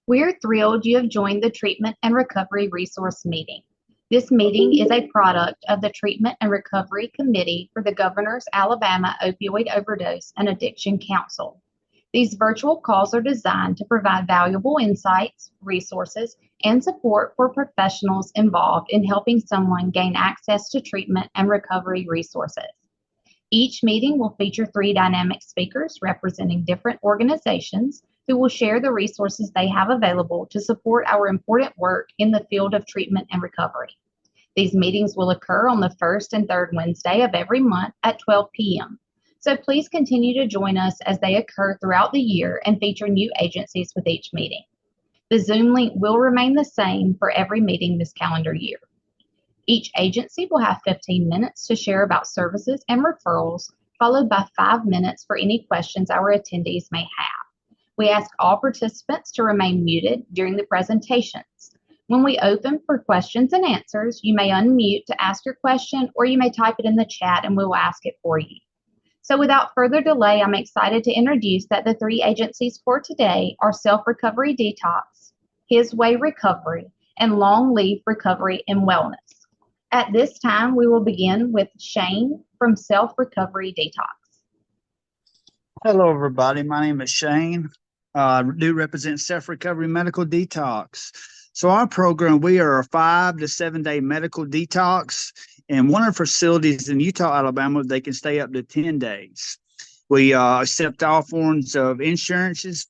We're thrilled you have joined the Treatment and Recovery Resource Meeting. This meeting is a product of the Treatment and Recovery Committee for the Governor's Alabama Opioid Overdose and Addiction Council. These virtual calls are designed to provide valuable insights, resources, and support for professionals involved in helping someone gain access to treatment and recovery resources. Each meeting will feature 3 dynamic speakers representing different organizations who will share the resources they have available to support our important work in the field of treatment and recovery. These meetings will occur on the first and third Wednesday of every month at 12 p.m. So please continue to join us as they occur throughout the year and feature new agencies with each meeting. The Zoom link will remain the same for every meeting this calendar year. Each agency will have 15 minutes to share about services and referrals, followed by 5 minutes for any questions our attendees may have. We ask all participants to remain muted during the presentations. When we open for questions and answers, you may unmute to ask your question, or you may type it in the chat and we will ask it for you. So without further delay, I'm excited to introduce that the 3 agencies for today are Self-Recovery Detox, His Way Recovery, and Long Leave Recovery and Wellness. At this time, we will begin with Shane from Self-Recovery Detox. Hello, everybody. My name is Shane. I do represent Self-Recovery Medical Detox. So our program, we are a 5 to 7 day medical detox. And one of the facilities in Utah, Alabama, they can stay up to 10 days. We accept all forms of insurances,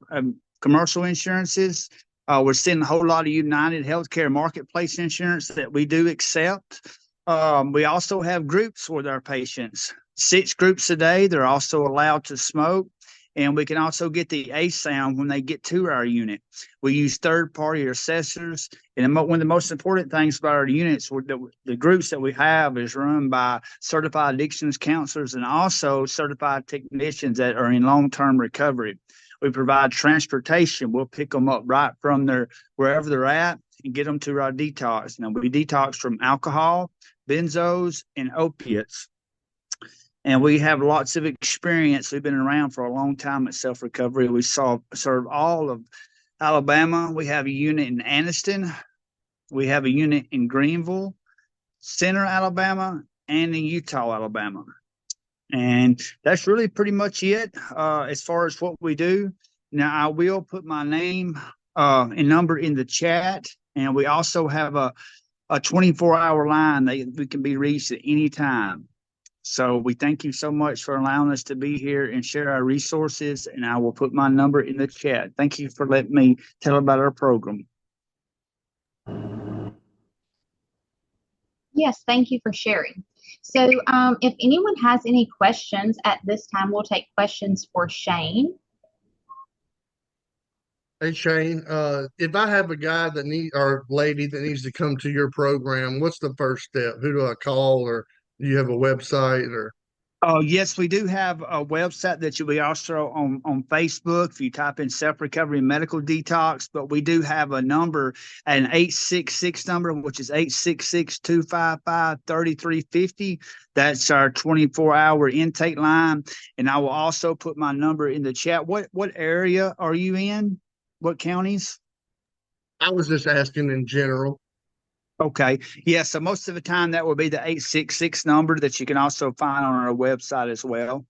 commercial insurances. We're seeing a whole lot of United Healthcare Marketplace insurance that we do accept. We also have groups with our patients, 6 groups a day. They're also allowed to smoke. And we can also get the ASAM when they get to our unit. We use third-party assessors. And one of the most important things about our units, the groups that we have is run by certified addictions counselors and also certified technicians that are in long-term recovery. We provide transportation. We'll pick them up right from wherever they're at and get them to our detox. Now, we detox from alcohol, benzos, and opiates. And we have lots of experience. We've been around for a long time at Self-Recovery. We serve all of Alabama. We have a unit in Anniston. We have a unit in Greenville, Center, Alabama, and in Utah, Alabama. And that's really pretty much it as far as what we do. Now, I will put my name and number in the chat. And we also have a 24-hour line that we can be reached at any time. So we thank you so much for allowing us to be here and share our resources. And I will put my number in the chat. Thank you for letting me tell about our program. Yes, thank you for sharing. So if anyone has any questions at this time, we'll take questions for Shane. Hey, Shane, if I have a guy or lady that needs to come to your program, what's the first step? Who do I call, or do you have a website? Or yes, we do have a website that you'll be also on Facebook if you type in Self-Recovery Medical Detox. But we do have a number, an 866 number, which is 866-255-3350. That's our 24-hour intake line. And I will also put my number in the chat. What area are you in? What counties? I was just asking in general. Okay. Yeah. So most of the time that will be the 866 number that you can also find on our website as well.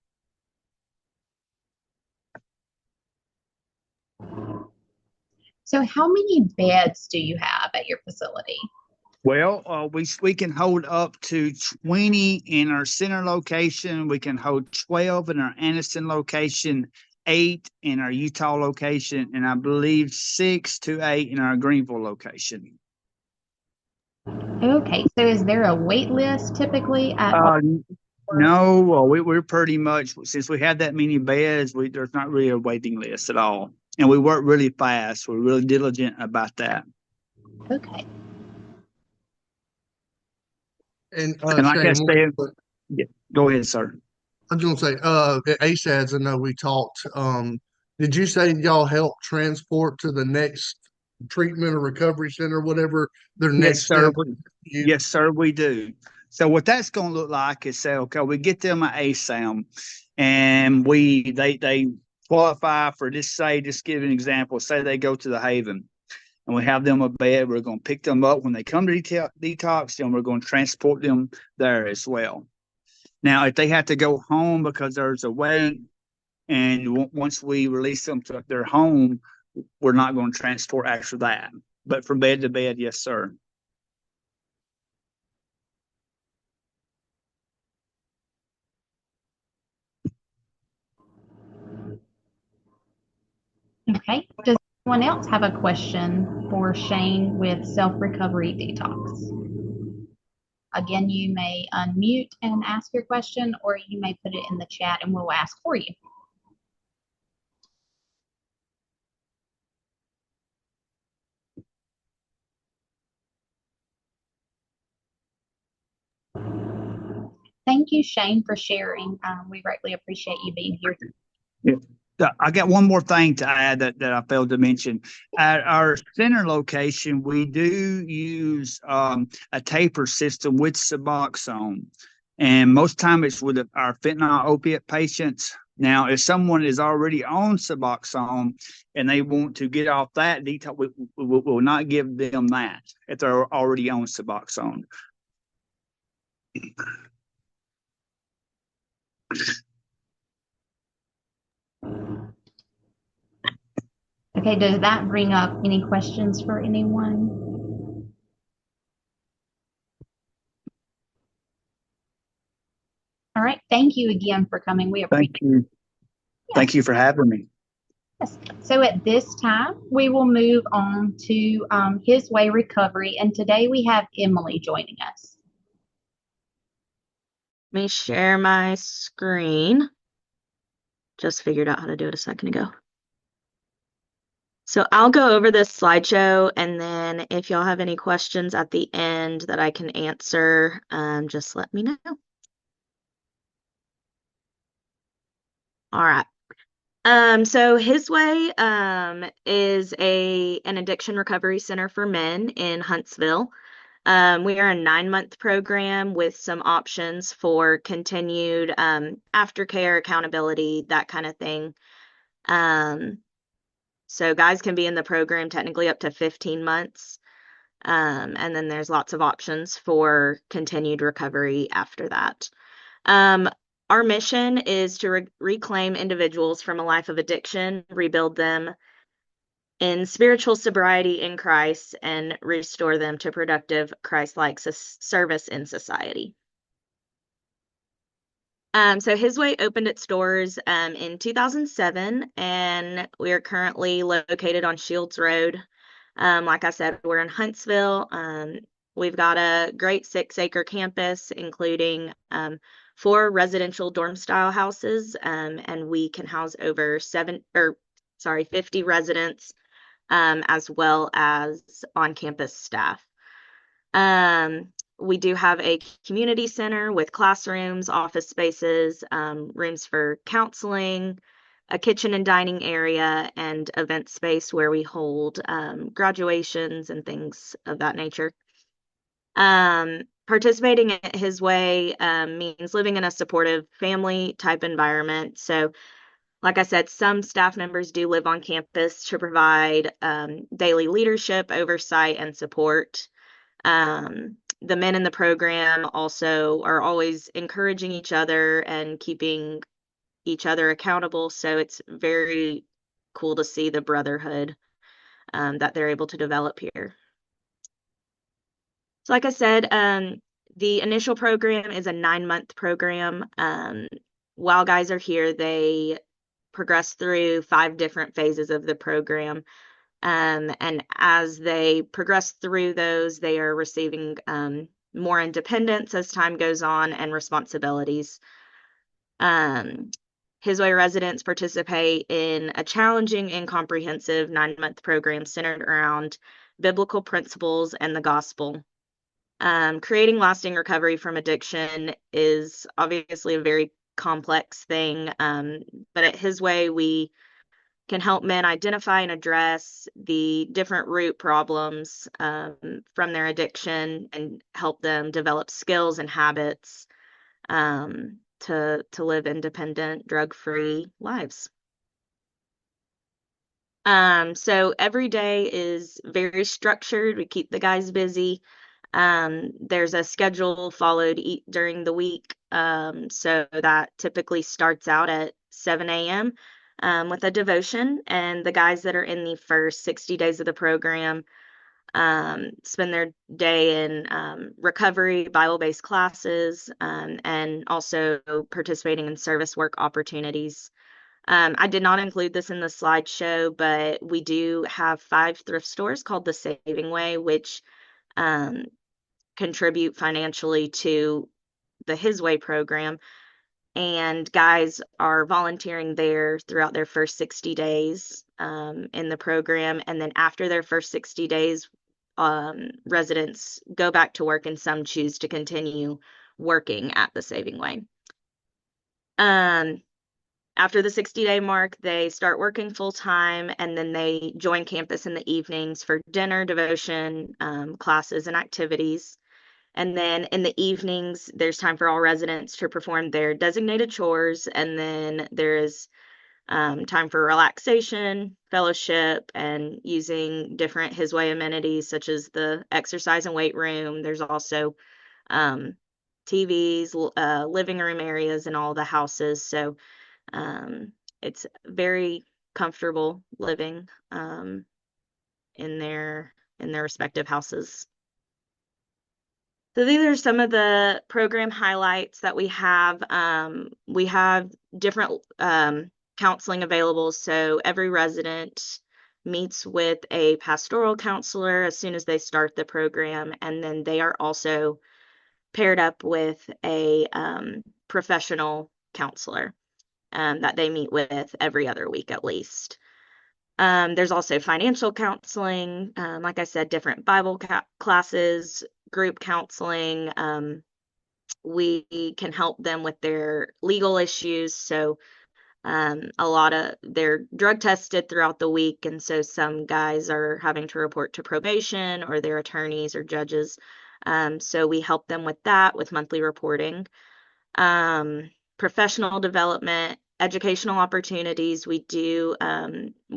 So how many beds do you have at your facility? Well, we can hold up to 20 in our center location. We can hold 12 in our Anniston location, 8 in our Utah location, and I believe 6 to 8 in our Greenville location. Okay, so is there a wait list typically? No, we're pretty much, since we have that many beds, there's not really a waiting list at all. And we work really fast. We're really diligent about that. Okay. And like Shane, I said, yeah, go ahead, sir. I was going to say, at ASADS, I know we talked. Did you say y'all help transport to the next treatment or recovery center, whatever their next step? Yes, sir, we do. So what that's going to look like is say, okay, we get them an ASAM, and they qualify for this. Say, just give an example. Say they go to the Haven. and we have them a bed. We're going to pick them up when they come to detox, and we're going to transport them there as well. Now, if they have to go home because there's a wait, and once we release them to their home, we're not going to transport after that. But from bed to bed, yes, sir. Okay. Does anyone else have a question for Shane with self-recovery detox? Again, you may unmute and ask your question, or you may put it in the chat and we'll ask for you. Thank you, Shane, for sharing. We greatly appreciate you being here. Yeah. I got one more thing to add that I failed to mention. At our center location, we do use a taper system with Suboxone, and most time it's with our fentanyl opiate patients. Now, if someone is already on Suboxone and they want to get off that detox, we will not give them that if they're already on Suboxone. Okay, does that bring up any questions for anyone? All right, thank you again for coming. We appreciate Thank you. Yeah. Thank you for having me. Yes. So at this time, we will move on to His Way Recovery, and today we have Emily joining us. Let me share my screen. Just figured out how to do it a second ago. So I'll go over this slideshow, and then if y'all have any questions at the end that I can answer, just let me know. All right. So His Way is an addiction recovery center for men in Huntsville. We are a 9-month program with some options for continued aftercare, accountability, that kind of thing. So guys can be in the program technically up to 15 months. And then there's lots of options for continued recovery after that. Our mission is to reclaim individuals from a life of addiction, rebuild them in spiritual sobriety in Christ, and restore them to productive Christ-like service in society. So His Way opened its doors in 2007, and we are currently located on Shields Road. Like I said, we're in Huntsville. We've got a great 6-acre campus, including 4 residential dorm-style houses, and we can house over 50 residents, as well as on-campus staff. We do have a community center with classrooms, office spaces, rooms for counseling, a kitchen and dining area, and event space where we hold graduations and things of that nature. Participating at His Way means living in a supportive family type environment. So, like I said, some staff members do live on campus to provide daily leadership, oversight, and support. The men in the program also are always encouraging each other and keeping each other accountable. So it's very cool to see the brotherhood that they're able to develop here. So like I said, the initial program is a 9-month program. While guys are here, they progress through 5 different phases of the program. And as they progress through those, they are receiving more independence as time goes on and responsibilities. His Way residents participate in a challenging and comprehensive 9-month program centered around biblical principles and the gospel. Creating lasting recovery from addiction is obviously a very complex thing, but at His Way, we can help men identify and address the different root problems from their addiction and help them develop skills and habits to live independent, drug-free lives. So every day is very structured. We keep the guys busy. There's a schedule followed during the week. So that typically starts out at 7 a.m. With a devotion, and the guys that are in the first 60 days of the program spend their day in recovery, Bible-based classes, and also participating in service work opportunities. I did not include this in the slideshow, but we do have 5 thrift stores called the Saving Way, which um, contribute financially to the His Way program. And guys are volunteering there throughout their first 60 days in the program. And then after their first 60 days, residents go back to work, and some choose to continue working at the Saving Way. After the 60-day mark, they start working full time, and then they join campus in the evenings for dinner, devotion, classes, and activities. And then in the evenings, there's time for all residents to perform their designated chores. And then there is time for relaxation, fellowship, and using different His Way amenities, such as the exercise and weight room. There's also TVs, living room areas in all the houses. So it's very comfortable living in their respective houses. So these are some of the program highlights that we have. We have different counseling available. So every resident meets with a pastoral counselor as soon as they start the program, and then they are also paired up with a professional counselor that they meet with every other week at least. There's also financial counseling, like I said, different Bible classes, group counseling. We can help them with their legal issues. So a lot of they're drug tested throughout the week, and so some guys are having to report to probation or their attorneys or judges. So we help them with that, with monthly reporting. Professional development, educational opportunities. We're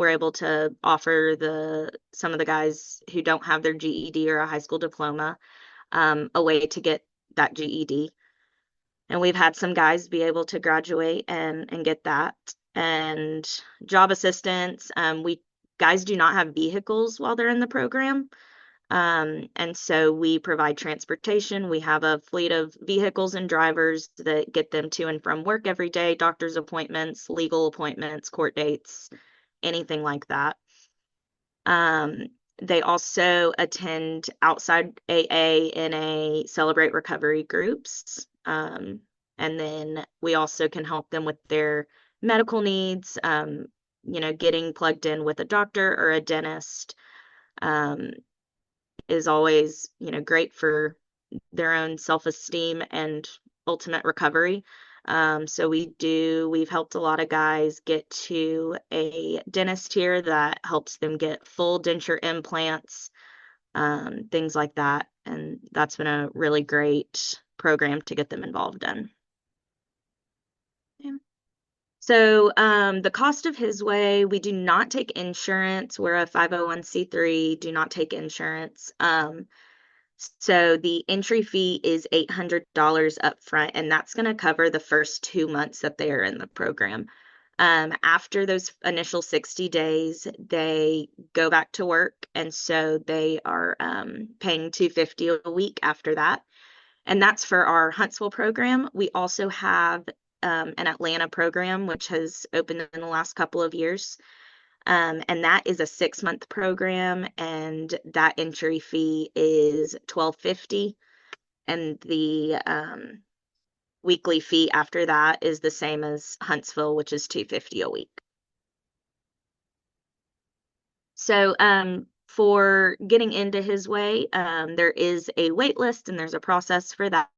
able to offer some of the guys who don't have their GED or a high school diploma a way to get that GED. And we've had some guys be able to graduate and get that. And job assistance. Guys do not have vehicles while they're in the program. And so we provide transportation. We have a fleet of vehicles and drivers that get them to and from work every day, doctor's appointments, legal appointments, court dates, anything like that. They also attend outside AA, NA, Celebrate Recovery groups. And then we also can help them with their medical needs, getting plugged in with a doctor or a dentist. Is always, great for their own self-esteem and ultimate recovery. So we've helped a lot of guys get to a dentist here that helps them get full denture implants, things like that. And that's been a really great program to get them involved in. Yeah. So the cost of His Way, we do not take insurance. We're a 501c3, do not take insurance. So the entry fee is $800 up front, and that's going to cover the first 2 months that they are in the program. After those initial 60 days, they go back to work, and so they are paying $250 a week after that. And that's for our Huntsville program. We also have an Atlanta program, which has opened in the last couple of years. And that is a 6-month program, and that entry fee is $12.50. And the weekly fee after that is the same as Huntsville, which is $250 a week. So for getting into His Way, there is a wait list, and there's a process for that.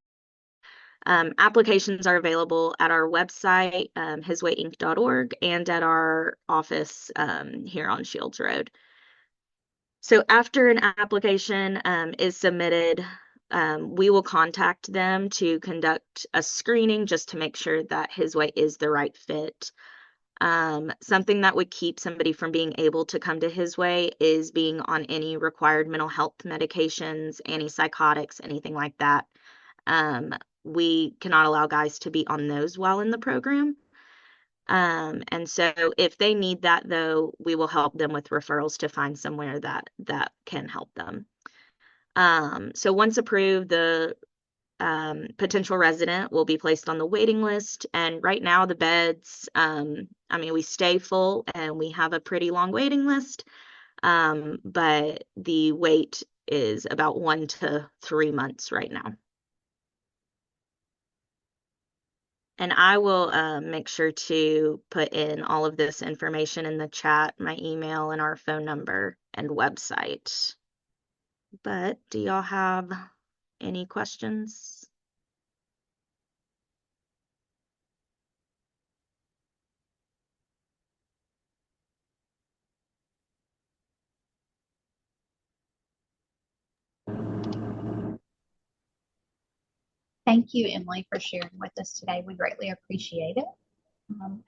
Applications are available at our website, hiswayinc.org, and at our office here on Shields Road. So after an application is submitted, we will contact them to conduct a screening just to make sure that His Way is the right fit. Something that would keep somebody from being able to come to his way is being on any required mental health medications, antipsychotics, anything like that. We cannot allow guys to be on those while in the program. And so if they need that, though, we will help them with referrals to find somewhere that can help them. So once approved, the potential resident will be placed on the waiting list. And right now the beds, we stay full and we have a pretty long waiting list. But the wait is about 1 to 3 months right now. And I will make sure to put in all of this information in the chat, my email and our phone number and website. But do y'all have any questions? Thank you, Emily, for sharing with us today. We greatly appreciate it.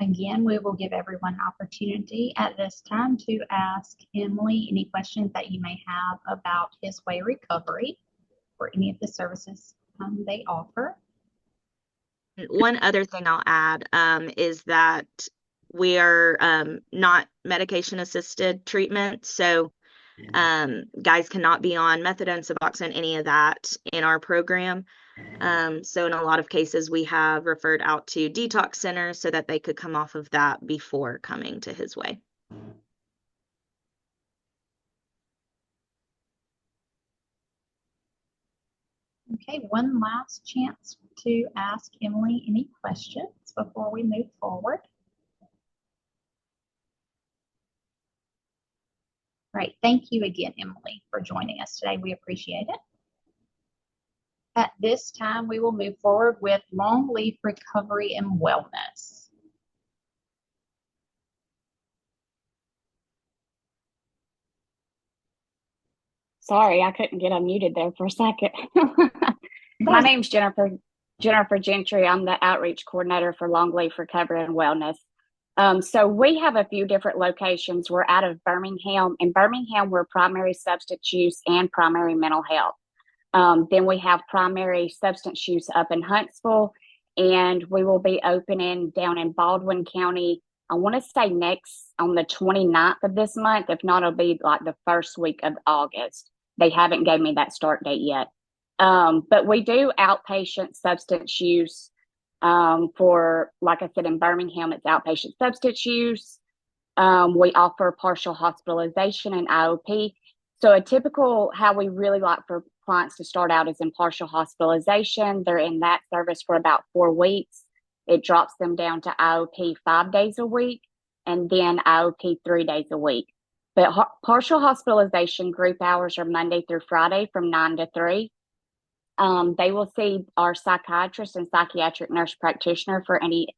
Again, we will give everyone an opportunity at this time to ask Emily any questions that you may have about His Way Recovery or any of the services they offer. One other thing I'll add is that we are not medication assisted treatment. So guys cannot be on methadone, Suboxone, any of that in our program. So in a lot of cases, we have referred out to detox centers so that they could come off of that before coming to His Way. Okay, one last chance to ask Emily any questions before we move forward. Right, thank you again, Emily, for joining us today. We appreciate it. At this time, we will move forward with long leaf recovery and wellness. Sorry, I couldn't get unmuted there for a second. My name's Jennifer Gentry. I'm the outreach coordinator for Long Leaf Recovery and Wellness. So we have a few different locations. We're out of Birmingham. In Birmingham, we're primary substance use and primary mental health. Then we have primary substance use up in Huntsville, and we will be opening down in Baldwin County. I want to say next on the 29th of this month. If not, it'll be like the first week of August. They haven't gave me that start date yet. But we do outpatient substance use for, like I said, in Birmingham, it's outpatient substance use. We offer partial hospitalization and IOP. So a typical, how we really like for clients to start out is in partial hospitalization. They're in that service for about 4 weeks. It drops them down to IOP 5 days a week and then IOP 3 days a week. But partial hospitalization group hours are Monday through Friday from 9 to 3. They will see our psychiatrist and psychiatric nurse practitioner for any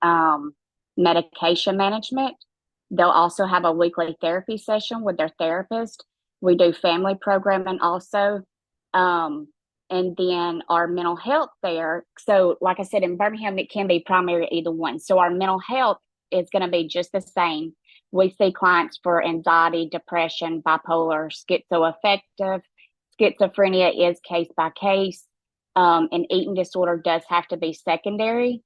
medication management. They'll also have a weekly therapy session with their therapist. We do family programming also. And then our mental health there. So like I said, in Birmingham, it can be primary either one. So our mental health is going to be just the same. We see clients for anxiety, depression, bipolar, schizoaffective. Schizophrenia is case by case. And eating disorder does have to be secondary,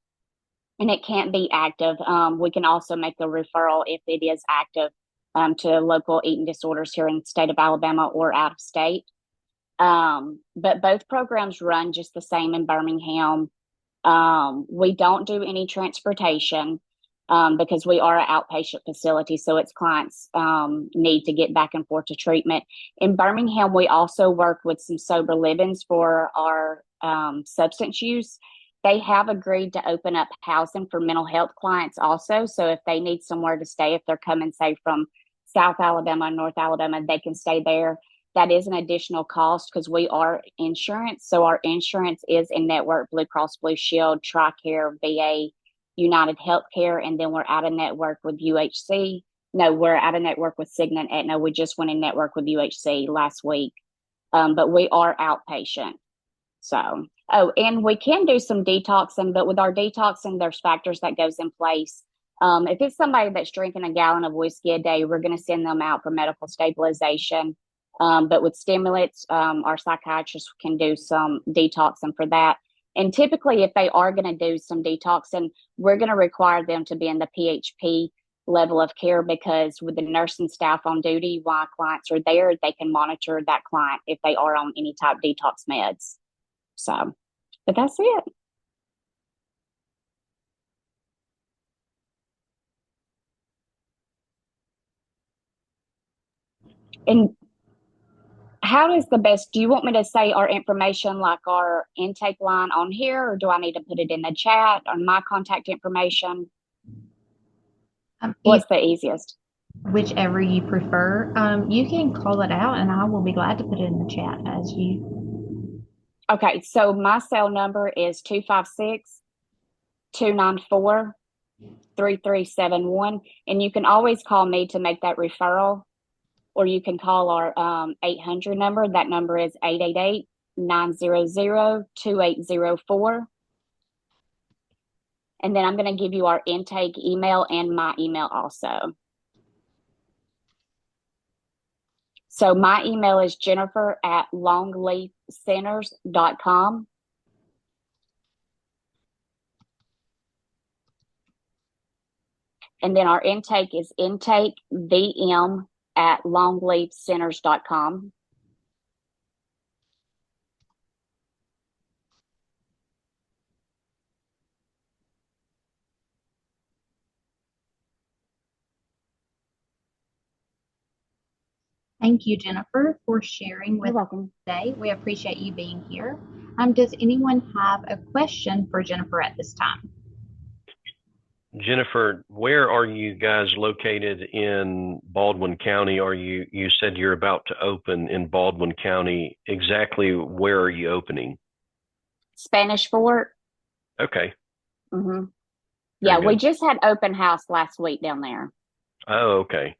and it can't be active. We can also make the referral if it is active to local eating disorders here in the state of Alabama or out of state. But both programs run just the same in Birmingham. We don't do any transportation because we are an outpatient facility, so its clients need to get back and forth to treatment. In Birmingham, we also work with some sober livings for our substance use. They have agreed to open up housing for mental health clients also. So if they need somewhere to stay, if they're coming, say, from South Alabama, North Alabama, they can stay there. That is an additional cost because we are insurance. So our insurance is in network Blue Cross Blue Shield, TRICARE, VA, United Healthcare, and then we're out of network with UHC. No, we're out of network with Cigna and Aetna. We just went in network with UHC last week. But we are outpatient. So, and we can do some detoxing, but with our detoxing, there's factors that goes in place If it's somebody that's drinking a gallon of whiskey a day, we're going to send them out for medical stabilization. But with stimulants, our psychiatrists can do some detoxing for that. And typically, if they are going to do some detoxing, we're going to require them to be in the PHP level of care, because with the nursing staff on duty, while clients are there, they can monitor that client if they are on any type of detox meds. So, but that's it. And how is the best? Do you want me to say our information, like our intake line on here, or do I need to put it in the chat or my contact information? What's the easiest? Whichever you prefer. You can call it out and I will be glad to put it in the chat as you. Okay, so my cell number is 256-294-3371. And you can always call me to make that referral, or you can call our 800 number. That number is 888-900-2804. And then I'm going to give you our intake email and my email also. So my email is jennifer@longleafcenters.com. And then our intake is intake@longleafcenters.com. Thank you, Jennifer, for sharing with us today. We appreciate you being here. Does anyone have a question for Jennifer at this time? Jennifer, where are you guys located in Baldwin County? You said you're about to open in Baldwin County. Exactly where are you opening? Spanish Fort. Okay. Mm-hmm. Yeah, we just had open house last week down there. Oh, okay.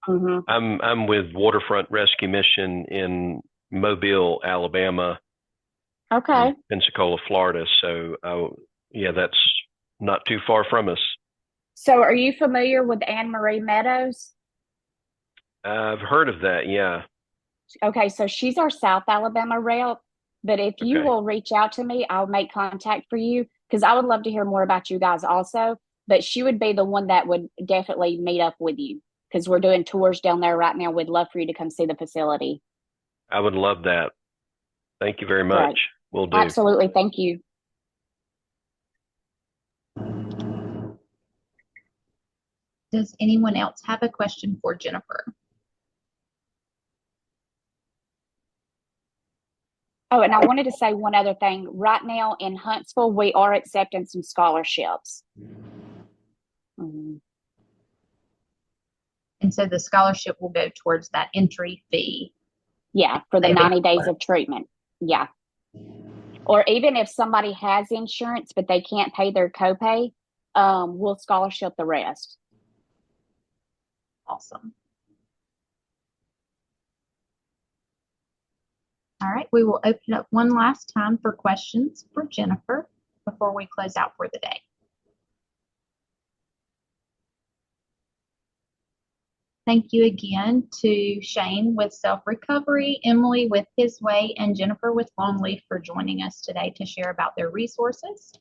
Mm-hmm. I'm with Waterfront Rescue Mission in Mobile, Alabama. Okay. Pensacola, Florida. So, yeah, that's not too far from us. So, are you familiar with Anne Marie Meadows? I've heard of that. Yeah. Okay, so she's our South Alabama rep. But if you will reach out to me, I'll make contact for you, because I would love to hear more about you guys also. But she would be the one that would definitely meet up with you, because we're doing tours down there right now. We'd love for you to come see the facility. I would love that. Thank you very much. Right. Will do. Absolutely. Thank you. Does anyone else have a question for Jennifer? Oh, and I wanted to say one other thing. Right now in Huntsville, we are accepting some scholarships. Mm-hmm. And so the scholarship will go towards that entry fee. Yeah, for the 90 days of treatment. Yeah. Or even if somebody has insurance, but they can't pay their copay, we'll scholarship the rest. Awesome. All right, we will open up one last time for questions for Jennifer before we close out for the day. Thank you again to Shane with Self Recovery, Emily with His Way, and Jennifer with Longleaf for joining us today to share about their resources.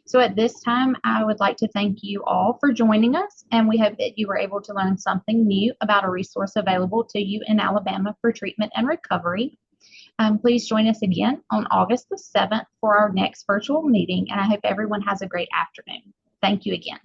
So at this time, I would like to thank you all for joining us, and we hope that you were able to learn something new about a resource available to you in Alabama for treatment and recovery. Please join us again on August the 7th for our next virtual meeting, and I hope everyone has a great afternoon. Thank you again.